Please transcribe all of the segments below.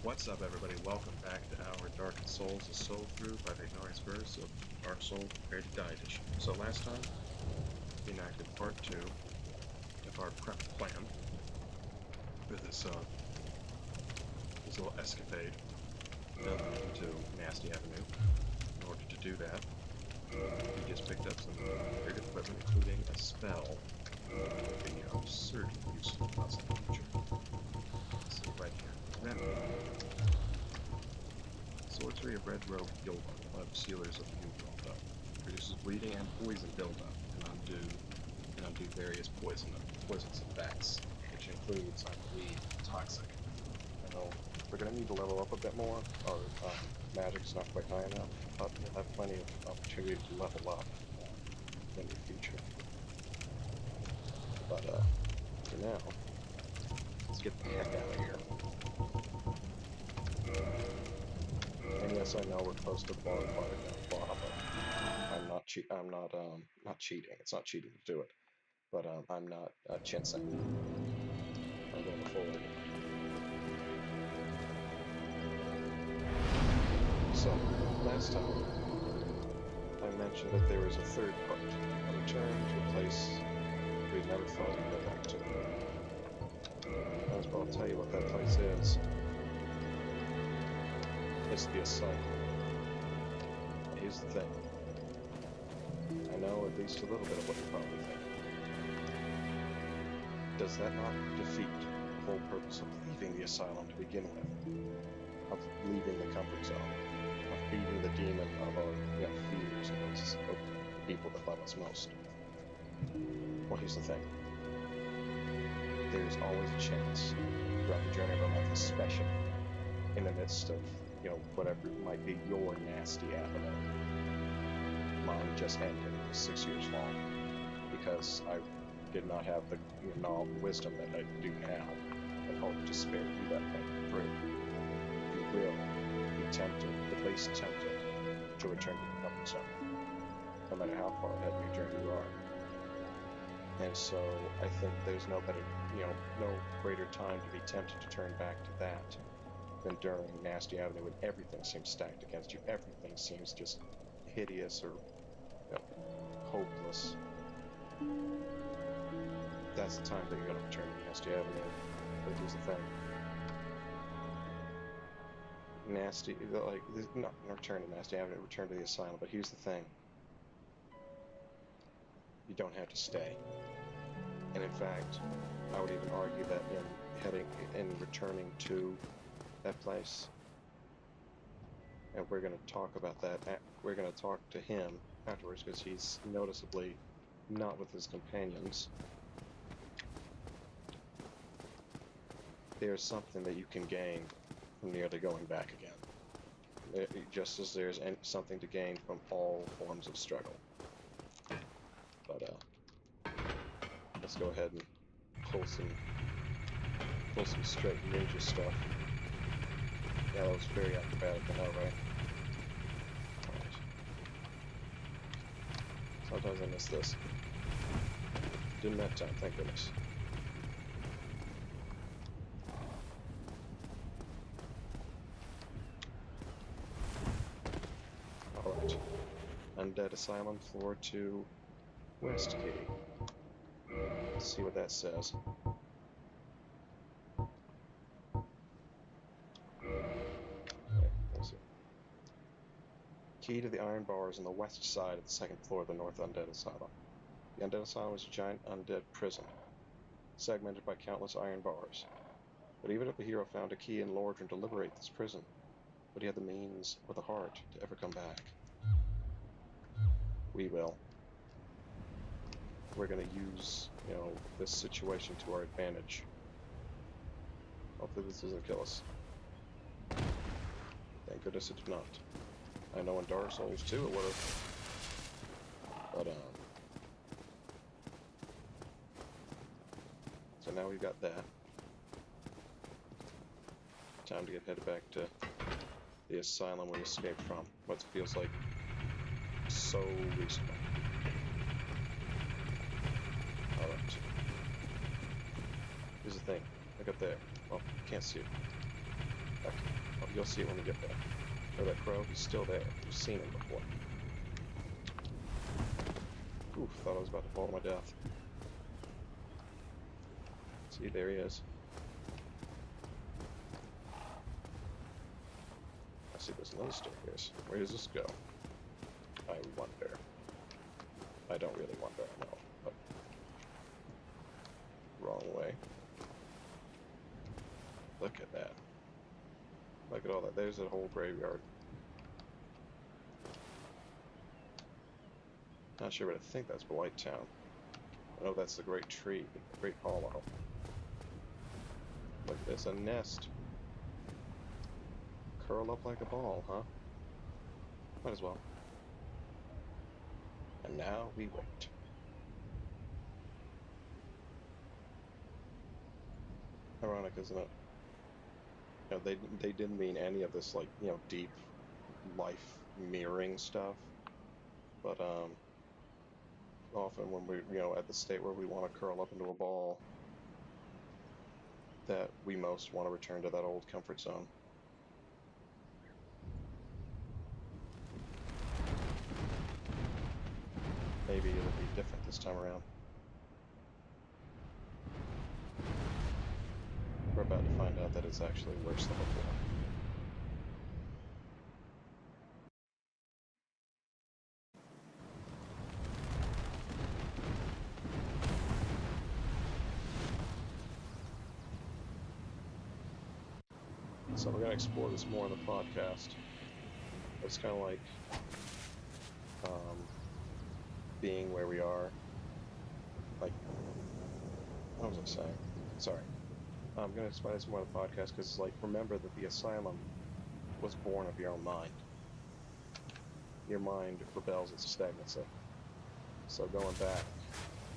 What's up, everybody? Welcome back to our Darkened Souls, a Soulthrough by the Ignoramus Verse of Dark Soul Prepare to Die edition. So last time, we enacted part 2 of our prep plan for this little escapade into Nasty Avenue. In order to do that, we just picked up some great equipment, including a spell with the absurd use of possible future. So right here. Sorcery of Red Robe Yall, one of the sealers of the new buildup. Produces bleeding and poison buildup, and undo various poisons effects, which includes, I believe, toxic. I know we're going to need to level up a bit more. Our magic's not quite high enough, but we'll have plenty of opportunity to level up in the future. But for now, let's get the heck out of here. And yes, I know we're close to the bonfire down the bottom, but I'm not cheating. It's not cheating to do it, but I'm not chinsing. I'm going forward. So last time I mentioned that there was a third part, a return to a place we never thought we'd go back to. As well, I'll tell you what that place is. It's the Asylum. Here's the thing. I know at least a little bit of what you're probably thinking. Does that not defeat the whole purpose of leaving the Asylum to begin with? Of leaving the comfort zone? Of beating the demon of our fears and those of the people that love us most? Well, here's the thing. There's always a chance throughout the journey of our life, especially in the midst of whatever it might be, your nasty avenue. Mine just ended. It was 6 years long because I did not have the wisdom that I do now and hope to spare you that pain through. You will be tempted, at least tempted, to return to the comfort zone, no matter how far ahead in your journey you are. And so I think there's no greater time to be tempted to turn back to that than during Nasty Avenue when everything seems stacked against you. Everything seems just hideous or hopeless. That's the time that you're going to return to Nasty Avenue. But here's the thing. Not return to Nasty Avenue, return to the Asylum. But here's the thing. You don't have to stay. And in fact, I would even argue that in returning to that place, and we're going to talk about that. We're going to talk to him afterwards because he's noticeably not with his companions. There's something that you can gain from nearly going back again, just as there's something to gain from all forms of struggle. But let's go ahead and pull some straight ninja stuff. Yeah, that was very acrobatic, I know, right? Alright. Sometimes I miss this. Didn't have time, thank goodness. Alright. Undead Asylum, floor 2, West Kitty. Let's see what that says. Key to the iron bars on the west side of the second floor of the North Undead Asylum. The Undead Asylum is a giant undead prison, segmented by countless iron bars. But even if the hero found a key in Lordran to liberate this prison, would he have the means or the heart to ever come back? We will. We're going to use, this situation to our advantage. Hopefully this doesn't kill us. Thank goodness it did not. I know in Dark Souls 2 it would have. But, so now we've got that. Time to get headed back to the Asylum we escaped from. What feels like so recently. Alright. Here's the thing. Look up there. Well, can't see it. Okay. Oh, you'll see it when you get there. Or that crow, he's still there. You've seen him before. Oof, thought I was about to fall to my death. See, there he is. I see there's another staircase. Where does this go? I wonder. I don't really wonder, I know, but... Wrong way. Look at that. Look at all that. There's a whole graveyard. Not sure, but I think that's Blighttown. I know that's the great tree, the great hollow. Look, there's a nest. Curl up like a ball, huh? Might as well. And now we wait. Ironic, isn't it? You know, they didn't mean any of this, like, you know, deep life mirroring stuff. But, often when we're, you know, at the state where we want to curl up into a ball, that we most want to return to that old comfort zone. Maybe it'll be different this time around. We're about to find out that it's actually worse than before. So we're going to explore this more in the podcast. It's kind of like being where we are. Like, what was I saying? Sorry. I'm going to explain this more in the podcast because, like, remember that the Asylum was born of your own mind. Your mind rebels at stagnancy. So going back,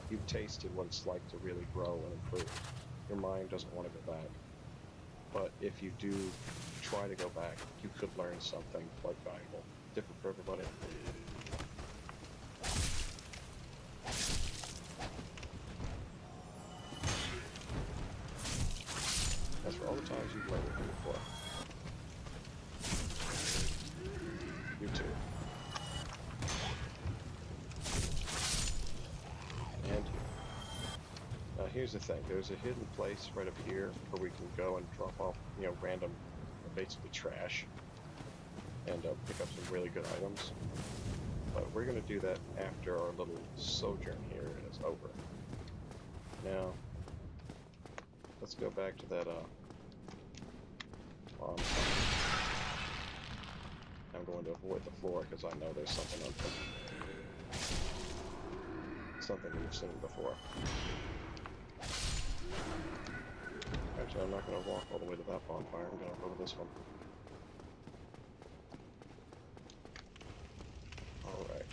you've tasted what it's like to really grow and improve. Your mind doesn't want to go back. But if you do try to go back, you could learn something quite valuable. Different for everybody. As for all the times you've learned with him before. You too. And you. Now here's the thing, there's a hidden place right up here where we can go and drop off, you know, random, basically trash, and pick up some really good items. But we're going to do that after our little sojourn here is over. Now, let's go back to that, I'm going to avoid the floor because I know there's something up there. Something we've seen before. Actually, I'm not going to walk all the way to that bonfire. I'm going to go to this one. Alright.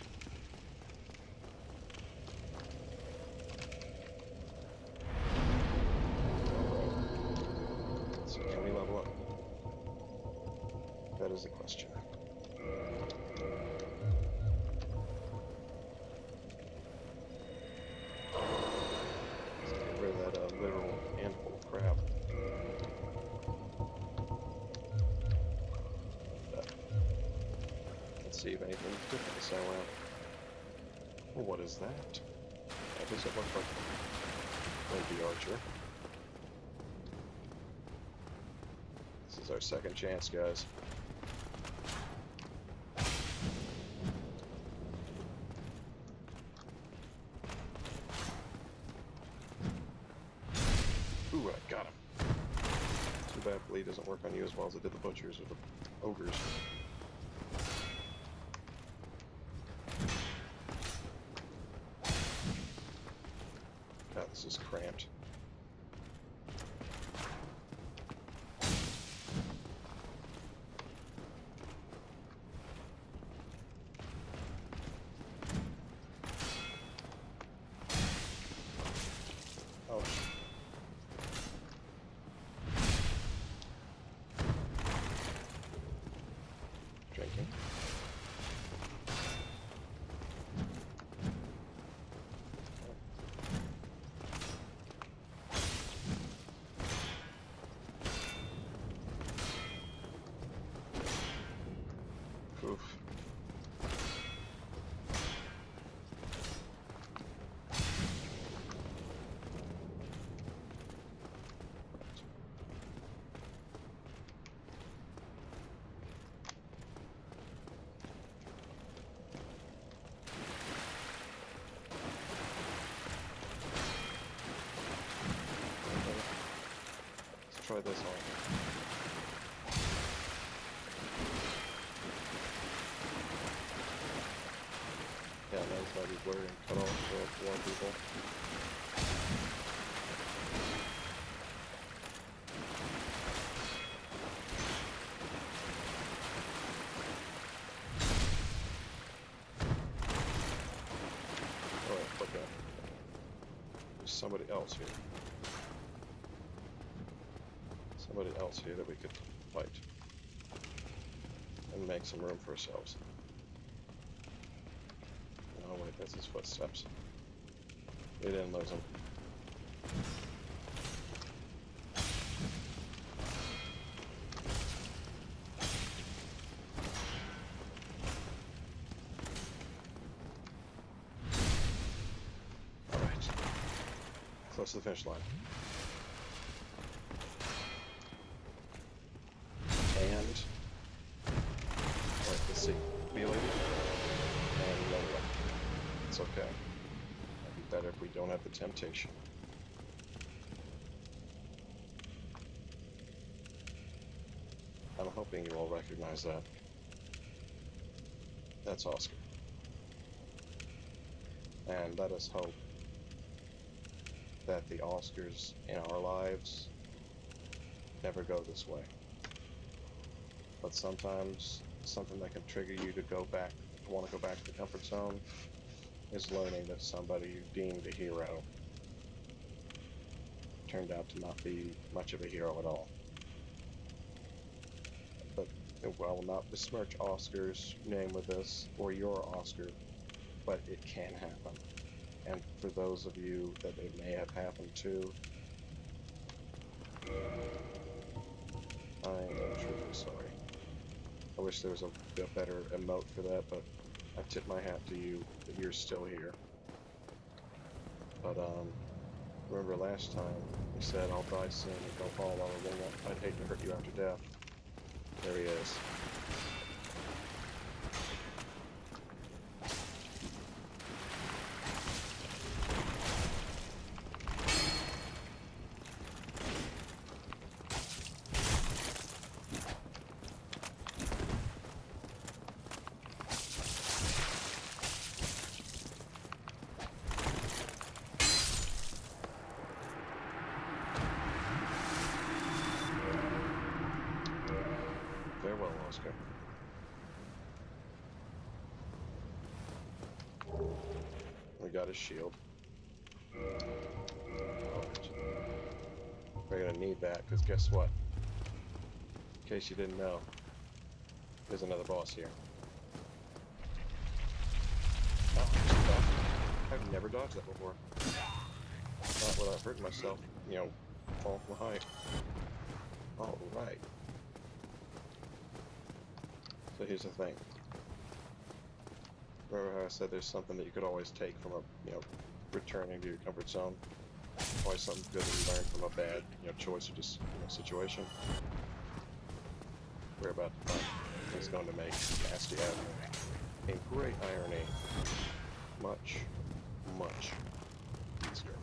So, can we level up? That is the question. Let's get rid of that literal handful of crap. Let's see if anything different is around. Well, what is that? That doesn't look like Wendy Archer. This is our second chance, guys. Ooh, I got him. Too bad bleed doesn't work on you as well as it did the butchers or the ogres. God, this is cramped. Oh. try this on. Yeah, that's might be blurry and cut off for more people. Alright, okay. There's somebody else here. Somebody else here that we could fight. And make some room for ourselves. Oh wait, that's his footsteps. We didn't lose him. Alright. Close to the finish line. And... Alright, let's see. Be lady. And lower up. It's okay. It'd be better if we don't have the temptation. I'm hoping you all recognize that. That's Oscar. And let us hope that the Oscars in our lives never go this way. But sometimes something that can trigger you to go back, to want to go back to the comfort zone, is learning that somebody you deemed a hero turned out to not be much of a hero at all. But I will not besmirch Oscar's name with this, or your Oscar, but it can happen. And for those of you that it may have happened to, I am truly sorry. I wish there was a better emote for that, but I tip my hat to you that you're still here. But remember last time you said I'll die soon and don't fall while I won't. I'd hate to hurt you after death. There he is. Farewell, Oscar. We got his shield. Alright. We're gonna need that, because guess what? In case you didn't know, there's another boss here. Oh, I just dodged it. I've never dodged that before. Not without hurting myself, you know, fall from height. Alright. So here's the thing. Remember how I said there's something that you could always take from a, you know, returning to your comfort zone? Always something good that you learn from a bad, you know, choice or just, you know, situation. We're about to find he's going to make nasty irony. A great irony. Much, much easier.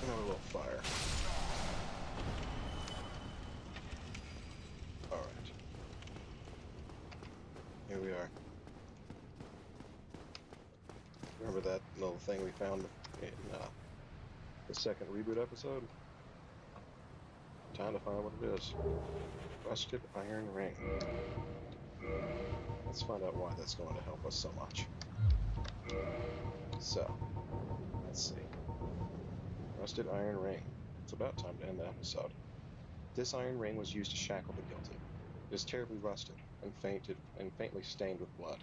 Another little fire. Alright. Here we are. Remember that little thing we found in the second reboot episode? Time to find what it is. Rusted iron ring. Let's find out why that's going to help us so much. So, let's see. Rusted iron ring. It's about time to end the episode. This iron ring was used to shackle the guilty. It is terribly rusted and faintly stained with blood.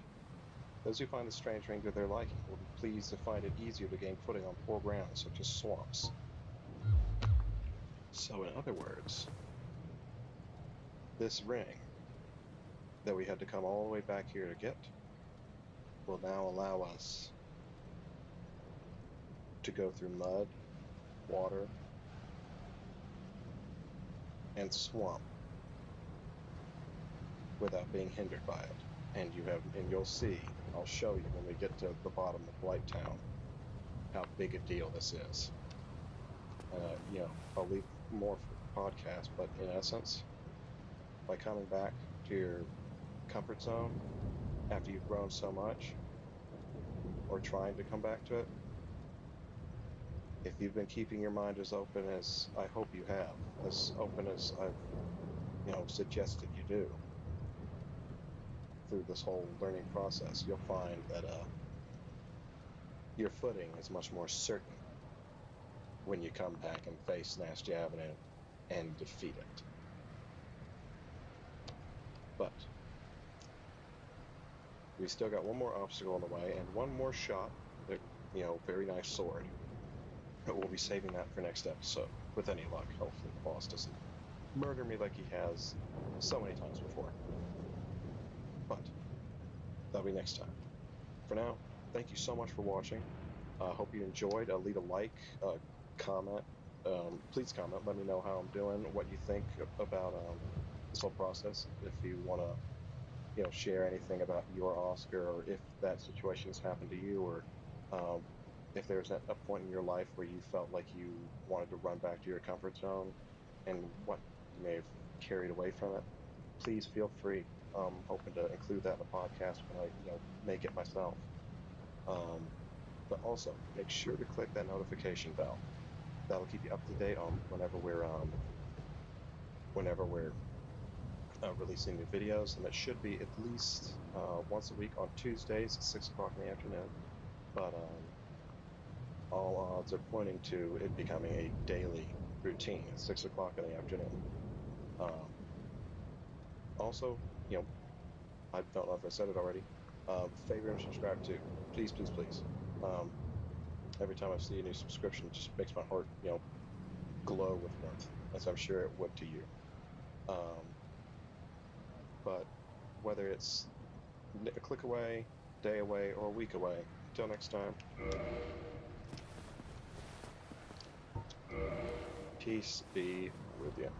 Those who find the strange ring to their liking will be pleased to find it easier to gain footing on poor ground such as swamps. So in other words, this ring that we had to come all the way back here to get will now allow us to go through mud, water, and swamp without being hindered by it. And you'll see, I'll show you when we get to the bottom of Blighttown how big a deal this is. I'll leave more for the podcast, but in essence, by coming back to your comfort zone after you've grown so much, or trying to come back to it, if you've been keeping your mind as open as I hope you have, as open as I've, suggested you do through this whole learning process, you'll find that your footing is much more certain when you come back and face Nasty Avenue and defeat it. But we still got one more obstacle on the way and one more shot. Very nice sword. But we'll be saving that for next episode. With any luck, hopefully the boss doesn't murder me like he has so many times before. But that'll be next time. For now, thank you so much for watching. Hope you enjoyed. Leave a like, comment. Please comment. Let me know how I'm doing, what you think about this whole process. If you want to, share anything about your Oscar, or if that situation has happened to you, or if there's a point in your life where you felt like you wanted to run back to your comfort zone and what you may have carried away from it, please feel free. I'm hoping to include that in the podcast when I, make it myself. But also, make sure to click that notification bell. That'll keep you up to date on whenever we're releasing new videos, and it should be at least once a week on Tuesdays at 6 o'clock in the afternoon. But all odds are pointing to it becoming a daily routine at 6 o'clock in the afternoon. Also, I don't know if I said it already, favorite and subscribe too. Please, please, please. Every time I see a new subscription, it just makes my heart, glow with warmth, as I'm sure it would to you. But whether it's a click away, day away, or a week away, until next time, peace be with you.